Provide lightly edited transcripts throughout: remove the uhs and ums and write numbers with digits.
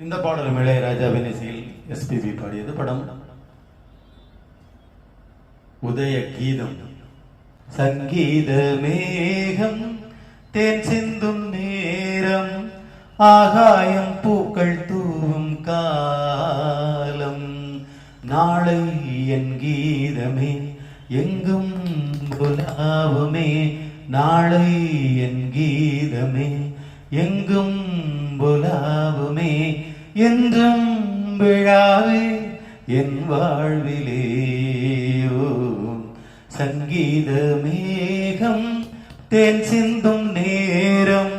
இந்த பாடலும் இளையராஜாவின் இசையில் எஸ்பிபி பாடியது. படம் உதய கீதம். சங்கீத மேகம் தேன் சிந்தும் நேரம், ஆகாயம் பூக்கள் தூவும் காலம். நாளை என் கீதமே எங்கும் புலாவுமே, நாளை என் கீதமே எங்கும் புலாவுமே, என்றும் விழாவே என் வாழ்விலேயோ. சங்கீத மேகம் தேன் சிந்தும் நேரம்,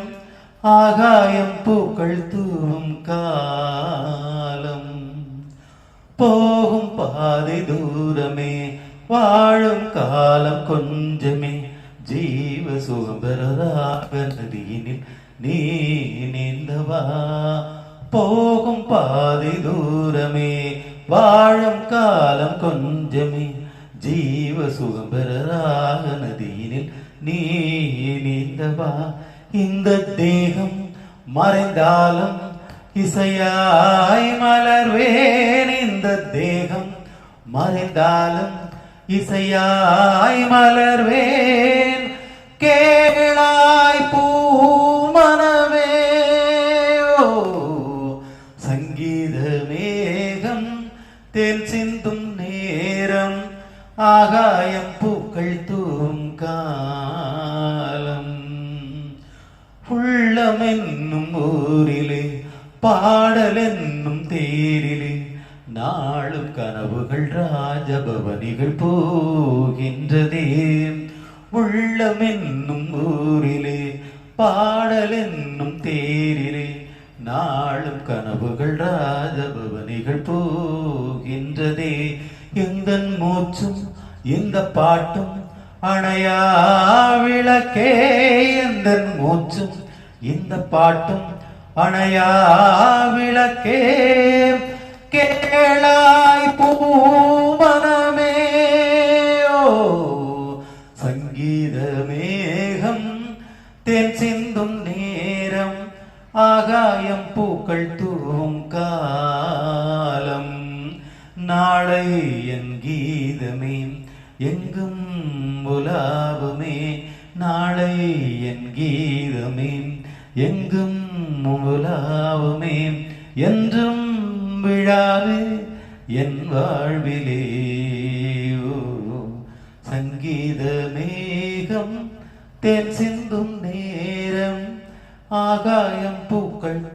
ஆகாயம் பூக்கள் தூவும் காலம். போகும் பாதை தூரமே, வாழும் காலம் கொஞ்சமே, ஜீவ சுகம்பரராக நதியினில் நீ நீந்தவா. போகும் பாதை தூரமே, வாழும் காலம் கொஞ்சமே, ஜீவ சுகம்பரராக நதியினில் நீ நீந்தவா. இந்த தேகம் மறைந்தாலும் இசையாய் மலர்வேன், இந்த தேகம் மறைந்தாலும் இசையாய் மலர்வேன். கேளாய் பூமனமே, சங்கீத மேகம் தேன் சிந்தும் நேரம், ஆகாயம் பூக்கள் தூவும் காலம். உள்ளம் என்னும் ஊரிலே, பாடல் என்னும் தேரிலே, நாளும் கனவுகள் ராஜபவனிகள் போகின்றதே. உள்ளம் என்னும் ஊரிலே, பாடல் என்னும் தேரிலே, நாளும் கனவுகள் ராஜபவனிகள் போகின்றதே. எந்தன் மூச்சும் இந்த பாட்டும் அணையா விளக்கே, எந்தன் மூச்சும் இந்த பாட்டும் அணையா விளக்கே. கேளாய் பூமனமே, சங்கீத மேகம் தேன் சிந்தும் நேரம், ஆகாயம் பூக்கள் தூவும் காலம். நாளை என் கீதமே எங்கும் உலாவுமே, நாளை என் கீதமே எங்கும் உலாவுமே, என்றும் விழாவே என் வாழ்விலேயோ. சங்கீத மேகம் தேன்